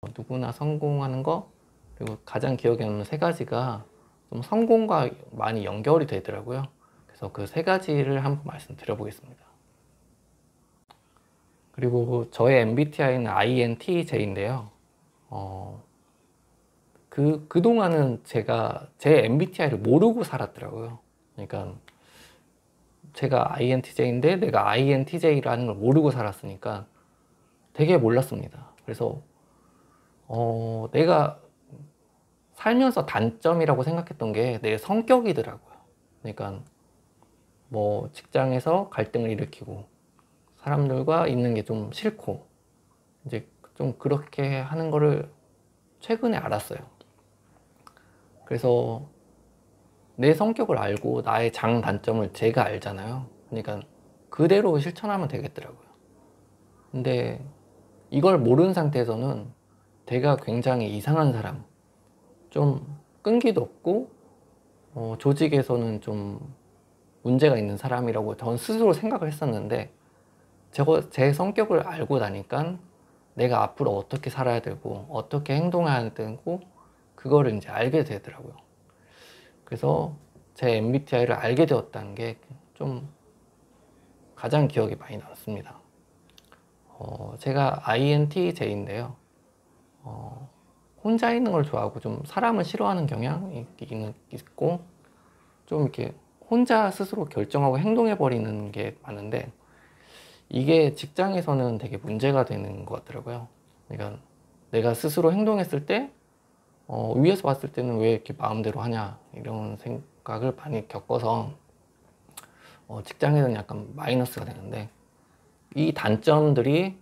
누구나 성공하는 거, 그리고 가장 기억에 남는 세 가지가 좀 성공과 많이 연결이 되더라고요. 그래서 그 세 가지를 한번 말씀드려보겠습니다. 그리고 저의 MBTI는 INTJ인데요. 그동안은 제가 제 MBTI를 모르고 살았더라고요. 그러니까 제가 INTJ인데 내가 INTJ라는 걸 모르고 살았으니까 되게 몰랐습니다. 그래서 내가 살면서 단점이라고 생각했던 게 내 성격이더라고요. 그러니까 뭐 직장에서 갈등을 일으키고 사람들과 있는 게 좀 싫고 이제 좀 그렇게 하는 거를 최근에 알았어요. 그래서 내 성격을 알고 나의 장단점을 제가 알잖아요. 그러니까 그대로 실천하면 되겠더라고요. 근데 이걸 모르는 상태에서는 내가 굉장히 이상한 사람, 좀 끈기도 없고 조직에서는 좀 문제가 있는 사람이라고 전 스스로 생각을 했었는데 제 성격을 알고 나니까 내가 앞으로 어떻게 살아야 되고 어떻게 행동해야 되고 그거를 이제 알게 되더라고요. 그래서 제 MBTI를 알게 되었다는 게 좀 가장 기억에 많이 남습니다. 제가 INTJ인데요. 혼자 있는 걸 좋아하고 좀 사람을 싫어하는 경향이 있고 좀 이렇게 혼자 스스로 결정하고 행동해버리는 게 많은데 이게 직장에서는 되게 문제가 되는 것 같더라고요. 그러니까 내가 스스로 행동했을 때 위에서 봤을 때는 왜 이렇게 마음대로 하냐 이런 생각을 많이 겪어서 직장에서는 약간 마이너스가 되는데 이 단점들이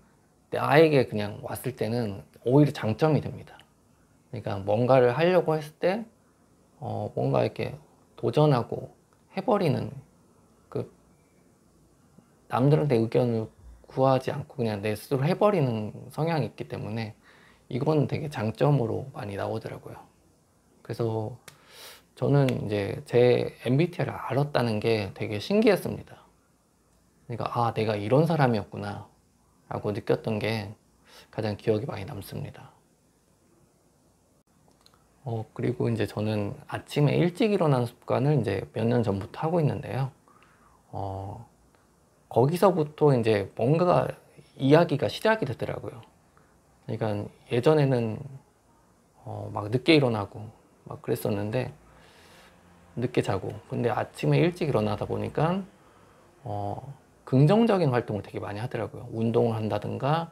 나에게 그냥 왔을 때는 오히려 장점이 됩니다. 그러니까 뭔가를 하려고 했을 때 뭔가 이렇게 도전하고 해버리는 그 남들한테 의견을 구하지 않고 그냥 내 스스로 해버리는 성향이 있기 때문에 이건 되게 장점으로 많이 나오더라고요. 그래서 저는 이제 제 MBTI를 알았다는 게 되게 신기했습니다. 그러니까 내가 이런 사람이었구나 라고 느꼈던 게 가장 기억이 많이 남습니다. 그리고 이제 저는 아침에 일찍 일어나는 습관을 이제 몇 년 전부터 하고 있는데요. 거기서부터 이제 뭔가 이야기가 시작이 되더라고요. 그러니까 예전에는 막 늦게 일어나고 막 그랬었는데 늦게 자고 근데 아침에 일찍 일어나다 보니까 긍정적인 활동을 되게 많이 하더라고요. 운동을 한다든가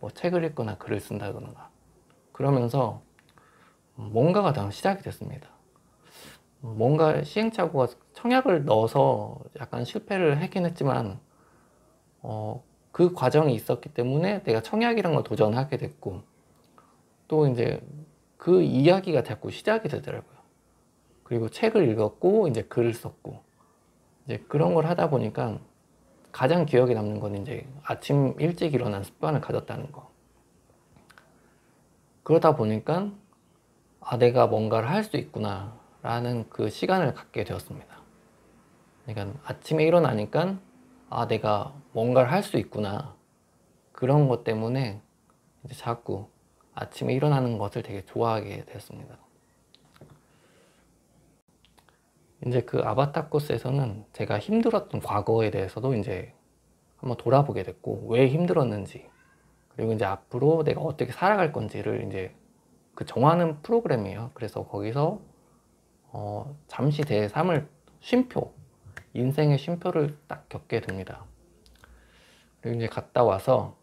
뭐 책을 읽거나 글을 쓴다든가 그러면서 뭔가가 다 시작이 됐습니다. 뭔가 시행착오가 청약을 넣어서 약간 실패를 하긴 했지만 그 과정이 있었기 때문에 내가 청약이란 걸 도전하게 됐고 또 이제 그 이야기가 자꾸 시작이 되더라고요. 그리고 책을 읽었고 이제 글을 썼고 이제 그런 걸 하다 보니까 가장 기억에 남는 건 이제 아침 일찍 일어난 습관을 가졌다는 거. 그러다 보니까 내가 뭔가를 할 수 있구나 라는 그 시간을 갖게 되었습니다. 그러니까 아침에 일어나니까 내가 뭔가를 할 수 있구나 그런 것 때문에 이제 자꾸 아침에 일어나는 것을 되게 좋아하게 되었습니다. 이제 그 아바타 코스에서는 제가 힘들었던 과거에 대해서도 이제 한번 돌아보게 됐고 왜 힘들었는지 그리고 이제 앞으로 내가 어떻게 살아갈 건지를 이제 그 정하는 프로그램이에요. 그래서 거기서 잠시 제 삶을 쉼표, 인생의 쉼표를 딱 겪게 됩니다. 그리고 이제 갔다 와서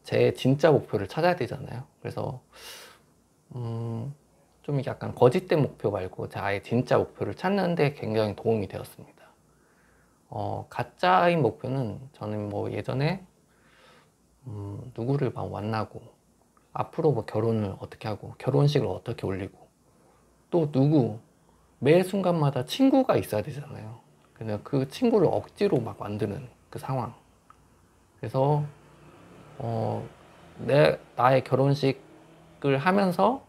제 진짜 목표를 찾아야 되잖아요. 그래서 좀 약간 거짓된 목표 말고 제 아예 진짜 목표를 찾는 데 굉장히 도움이 되었습니다. 가짜인 목표는 저는 뭐 예전에 누구를 막 만나고 앞으로 뭐 결혼을 어떻게 하고 결혼식을 어떻게 올리고 또 매 순간마다 친구가 있어야 되잖아요. 그냥 그 친구를 억지로 막 만드는 그 상황. 그래서 나의 결혼식을 하면서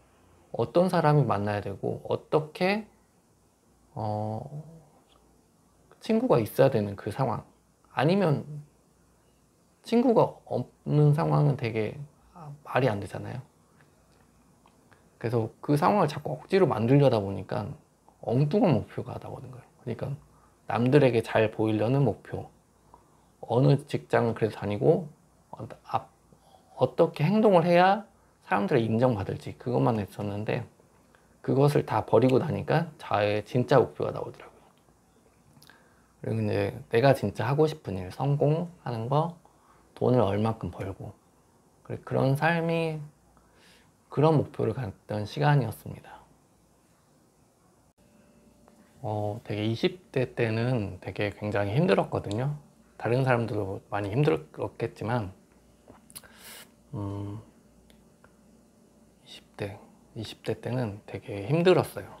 어떤 사람이 만나야 되고 어떻게 친구가 있어야 되는 그 상황 아니면 친구가 없는 상황은 되게 말이 안 되잖아요. 그래서 그 상황을 자꾸 억지로 만들려다 보니까 엉뚱한 목표가 나오는 거예요. 그러니까 남들에게 잘 보이려는 목표, 어느 직장을 그래도 다니고 어떻게 행동을 해야 사람들의 인정받을지 그것만 했었는데, 그것을 다 버리고 나니까 저의 진짜 목표가 나오더라고요. 그리고 이제 내가 진짜 하고 싶은 일, 성공하는 거, 돈을 얼마큼 벌고, 그런 삶이, 그런 목표를 갖던 시간이었습니다. 되게 20대 때는 되게 굉장히 힘들었거든요. 다른 사람들도 많이 힘들었겠지만 20대 때는 되게 힘들었어요.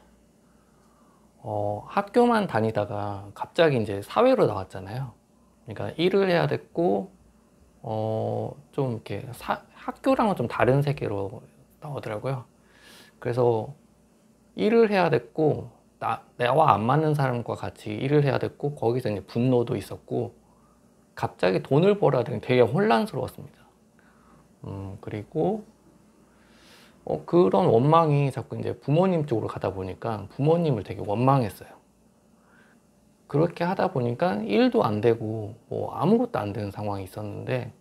학교만 다니다가 갑자기 이제 사회로 나왔잖아요. 그러니까 일을 해야 됐고, 좀 이렇게 학교랑은 좀 다른 세계로 나오더라고요. 그래서 일을 해야 됐고, 나와 안 맞는 사람과 같이 일을 해야 됐고, 거기서 이제 분노도 있었고, 갑자기 돈을 벌어야 되는 되게 혼란스러웠습니다. 그리고 그런 원망이 자꾸 이제 부모님 쪽으로 가다 보니까 부모님을 되게 원망했어요. 그렇게 하다 보니까 일도 안 되고 뭐 아무것도 안 되는 상황이 있었는데,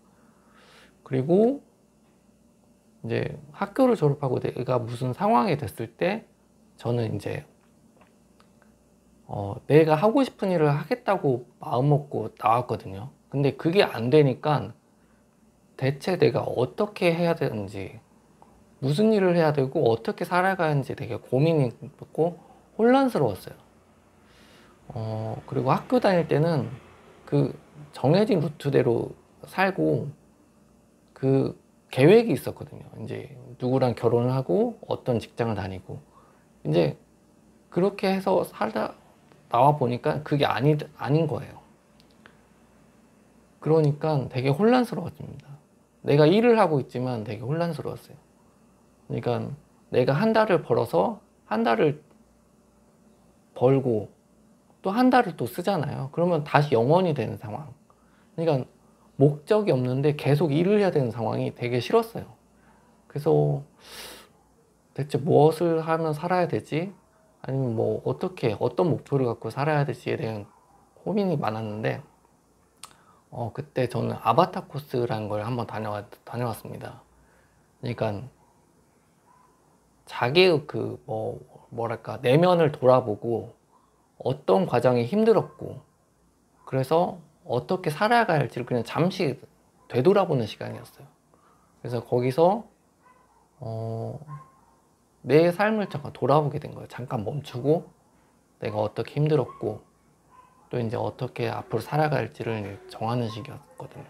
그리고 이제 학교를 졸업하고 내가 무슨 상황이 됐을 때 저는 이제 내가 하고 싶은 일을 하겠다고 마음먹고 나왔거든요. 근데 그게 안 되니까 대체 내가 어떻게 해야 되는지, 무슨 일을 해야 되고 어떻게 살아가는지 되게 고민이 됐고 혼란스러웠어요. 그리고 학교 다닐 때는 그 정해진 루트대로 살고 그 계획이 있었거든요. 이제 누구랑 결혼을 하고 어떤 직장을 다니고, 이제 그렇게 해서 살다 나와 보니까 그게 아닌 거예요. 그러니까 되게 혼란스러웠습니다. 내가 일을 하고 있지만 되게 혼란스러웠어요. 그러니까 내가 한 달을 벌어서 한 달을 벌고 또 한 달을 또 쓰잖아요. 그러면 다시 0원이 되는 상황. 그러니까 목적이 없는데 계속 일을 해야 되는 상황이 되게 싫었어요. 그래서 대체 무엇을 하면 살아야 되지? 아니면 뭐 어떤 목표를 갖고 살아야 될지에 대한 고민이 많았는데, 그때 저는 아바타 코스라는 걸 한번 다녀왔습니다. 그러니까 자기의 뭐랄까, 내면을 돌아보고 어떤 과정이 힘들었고, 그래서 어떻게 살아가야 할지를 그냥 잠시 되돌아보는 시간이었어요. 그래서 거기서 내 삶을 잠깐 돌아보게 된 거예요. 잠깐 멈추고 내가 어떻게 힘들었고 또 이제 어떻게 앞으로 살아갈지를 정하는 시기였거든요.